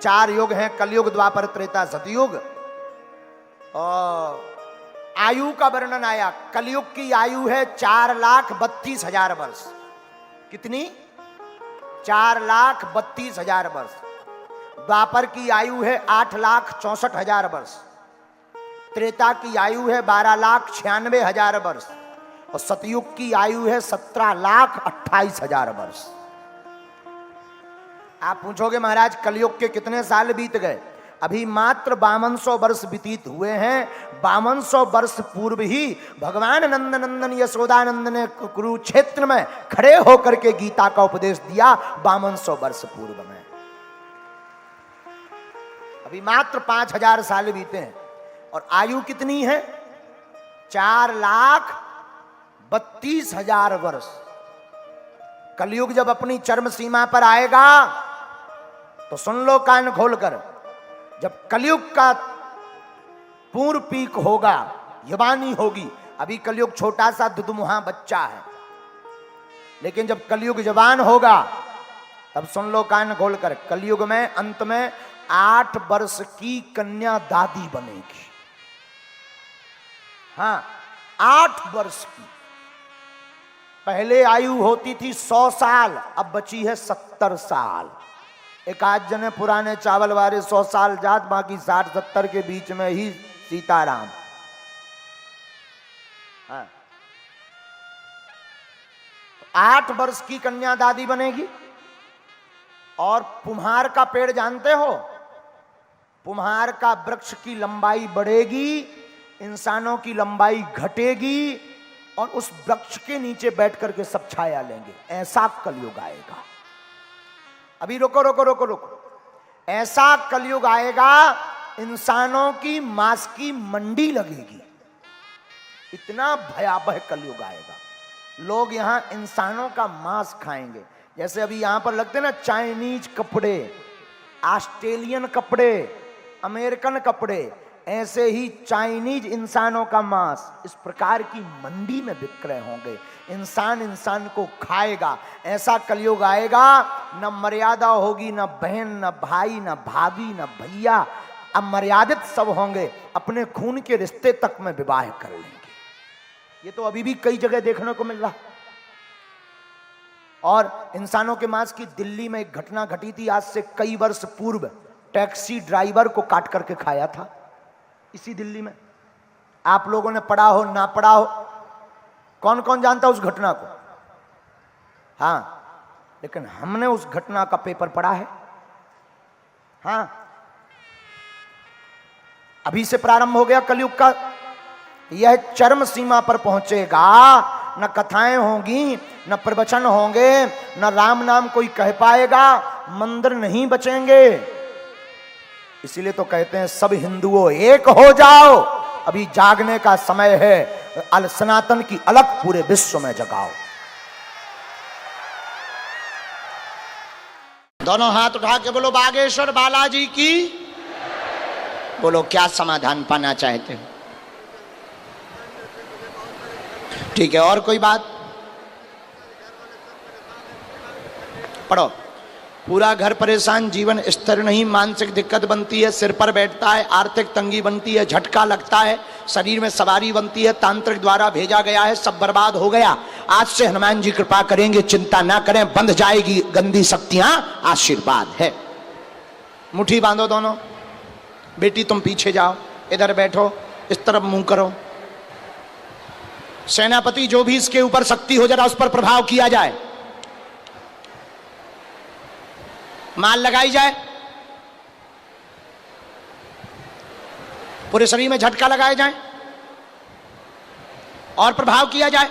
चार युग हैं, कलयुग, द्वापर, त्रेता, सतयुग। और आयु का वर्णन आया, कलयुग की आयु है 4,32,000 वर्ष। कितनी? 4,32,000 वर्ष। द्वापर की आयु है 8,64,000 वर्ष। त्रेता की आयु है 12,96,000 वर्ष। और सतयुग की आयु है 17,28,000 वर्ष। आप पूछोगे महाराज कलयुग के कितने साल बीत गए? अभी मात्र 5200 वर्ष व्यतीत हुए हैं। 5200 वर्ष पूर्व ही भगवान नंदनंदन यशोदानंद ने कुरुक्षेत्र में खड़े होकर के गीता का उपदेश दिया। 5200 वर्ष पूर्व में, अभी मात्र 5000 साल बीते हैं। और आयु कितनी है? 4,32,000 वर्ष। कलयुग जब अपनी चरम सीमा पर आएगा तो सुन लो कान खोलकर, जब कलयुग का पूर्ण पीक होगा, यवानी होगी। अभी कलयुग छोटा सा दुदमुहा बच्चा है, लेकिन जब कलयुग जवान होगा तब सुन लो कान खोलकर, कलयुग में अंत में 8 वर्ष की कन्या दादी बनेगी। हाँ, 8 वर्ष की। पहले आयु होती थी 100 साल, अब बची है 70 साल। एक आध जने पुराने चावल वाले 100 साल जात, बाकी 60-70 के बीच में ही सीताराम। हाँ। 8 वर्ष की कन्या दादी बनेगी। और पुम्हार का पेड़ जानते हो? पुम्हार का वृक्ष की लंबाई बढ़ेगी, इंसानों की लंबाई घटेगी, और उस वृक्ष के नीचे बैठ करके सब छाया लेंगे। ऐसा कलयुग आएगा। अभी रुको रुको रुको रुको, ऐसा कलयुग आएगा इंसानों की मांस की मंडी लगेगी। इतना भयावह कलयुग आएगा। लोग यहां इंसानों का मांस खाएंगे। जैसे अभी यहां पर लगते ना चाइनीज कपड़े, ऑस्ट्रेलियन कपड़े, अमेरिकन कपड़े, ऐसे ही चाइनीज इंसानों का मांस इस प्रकार की मंडी में विक्रय होंगे। इंसान इंसान को खाएगा। ऐसा कलयुग आएगा, न मर्यादा होगी, न बहन, न भाई, न भाभी, न भैया। अब मर्यादित सब होंगे, अपने खून के रिश्ते तक में विवाह कर लेंगे। ये तो अभी भी कई जगह देखने को मिल रहा। और इंसानों के मांस की दिल्ली में एक घटना घटी थी आज से कई वर्ष पूर्व। टैक्सी ड्राइवर को काट करके खाया था इसी दिल्ली में। आप लोगों ने पढ़ा हो ना पढ़ा हो, कौन कौन जानता उस घटना को? हाँ, लेकिन हमने उस घटना का पेपर पढ़ा है। हाँ, अभी से प्रारंभ हो गया कलयुग का। यह चरम सीमा पर पहुंचेगा। न कथाएं होंगी, न प्रवचन होंगे, न राम नाम कोई कह पाएगा, मंदिर नहीं बचेंगे। इसीलिए तो कहते हैं सब हिंदुओं एक हो जाओ, अभी जागने का समय है। अल सनातन की अलग पूरे विश्व में जगाओ। दोनों हाथ उठा के बोलो बागेश्वर बालाजी की। बोलो क्या समाधान पाना चाहते हो? ठीक है, और कोई बात? पढ़ो। पूरा घर परेशान, जीवन स्थिर नहीं, मानसिक दिक्कत बनती है, सिर पर बैठता है, आर्थिक तंगी बनती है, झटका लगता है, शरीर में सवारी बनती है, तांत्रिक द्वारा भेजा गया है, सब बर्बाद हो गया। आज से हनुमान जी कृपा करेंगे, चिंता ना करें, बंध जाएगी गंदी शक्तियां, आशीर्वाद है। मुट्ठी बांधो दोनों। बेटी तुम पीछे जाओ, इधर बैठो, इस तरफ मुंह करो। सेनापति जो भी इसके ऊपर शक्ति हो, जरा उस पर प्रभाव किया जाए, माल लगाई जाए, पूरे शरीर में झटका लगाए जाए और प्रभाव किया जाए।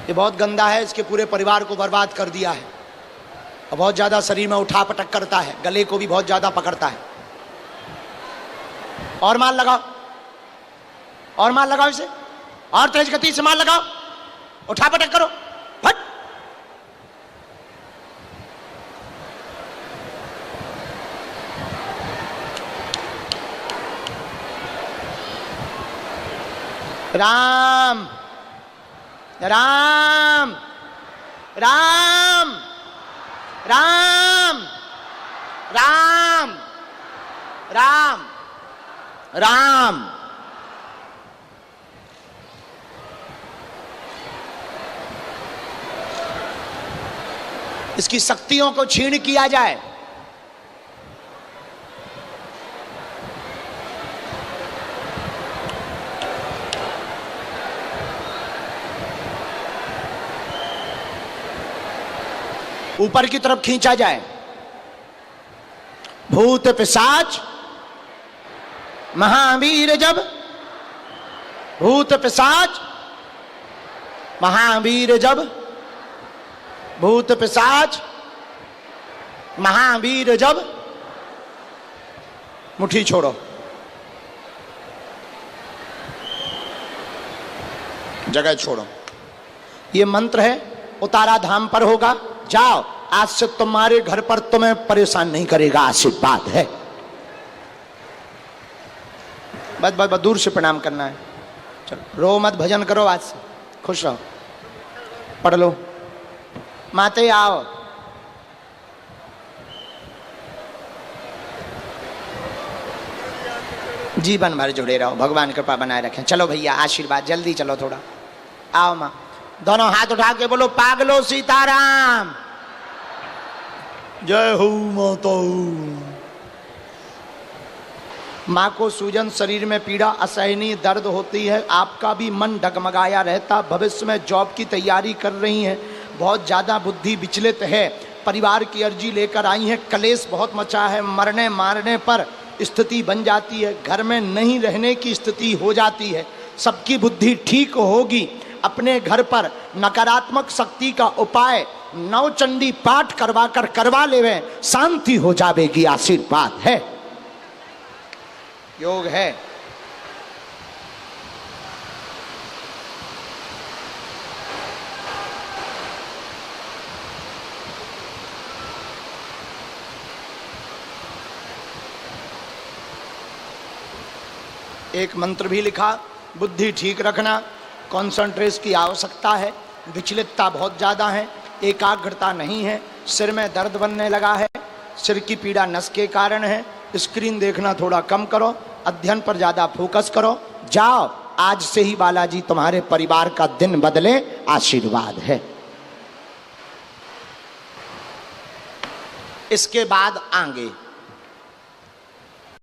ये बहुत गंदा है, इसके पूरे परिवार को बर्बाद कर दिया है और बहुत ज्यादा शरीर में उठा पटक करता है, गले को भी बहुत ज्यादा पकड़ता है। और माल लगाओ, और माल लगाओ, इसे और तेज गति से माल लगाओ, उठा पटक करो, फट। राम राम राम राम राम राम राम। इसकी शक्तियों को क्षीण किया जाए। ऊपर की तरफ खींचा जाए। भूत पिशाच महावीर जब, भूत पिशाच महावीर जब, भूत पिशाच महावीर जब। मुट्ठी छोड़ो। जगह छोड़ो। ये मंत्र है, उतारा धाम पर होगा। जाओ, आज से तुम्हारे घर पर तुम्हें परेशान नहीं करेगा, आशीर्वाद है। बस बस बस दूर से प्रणाम करना है। चलो रो मत, भजन करो, आज से खुश रहो। पढ़ लो। माते आओ। जीवन भर जुड़े रहो, भगवान कृपा बनाए रखें। चलो भैया आशीर्वाद, जल्दी चलो थोड़ा। आओ माँ, दोनों हाथ उठा के बोलो पागलो सीताराम। जय हो माता। माँ को सूजन, शरीर में पीड़ा, असहनीय दर्द होती है। आपका भी मन डगमगाया रहता। भविष्य में जॉब की तैयारी कर रही हैं। बहुत ज़्यादा बुद्धि विचलित है। परिवार की अर्जी लेकर आई हैं। कलेश बहुत मचा है। मरने मारने पर स्थिति बन जाती है। घर में नहीं रहने की स्थिति हो जाती है। सबकी बुद्धि ठीक होगी। अपने घर पर नकारात्मक शक्ति का उपाय नवचंडी पाठ करवा लेवे, शांति हो जाएगी। आशीर्वाद है, योग है। एक मंत्र भी लिखा, बुद्धि ठीक रखना, कॉन्सेंट्रेशन की आवश्यकता है। विचलितता बहुत ज़्यादा है, एकाग्रता नहीं है। सिर में दर्द बनने लगा है। सिर की पीड़ा नस के कारण है। स्क्रीन देखना थोड़ा कम करो। अध्ययन पर ज़्यादा फोकस करो। जाओ, आज से ही बालाजी तुम्हारे परिवार का दिन बदले, आशीर्वाद है। इसके बाद आगे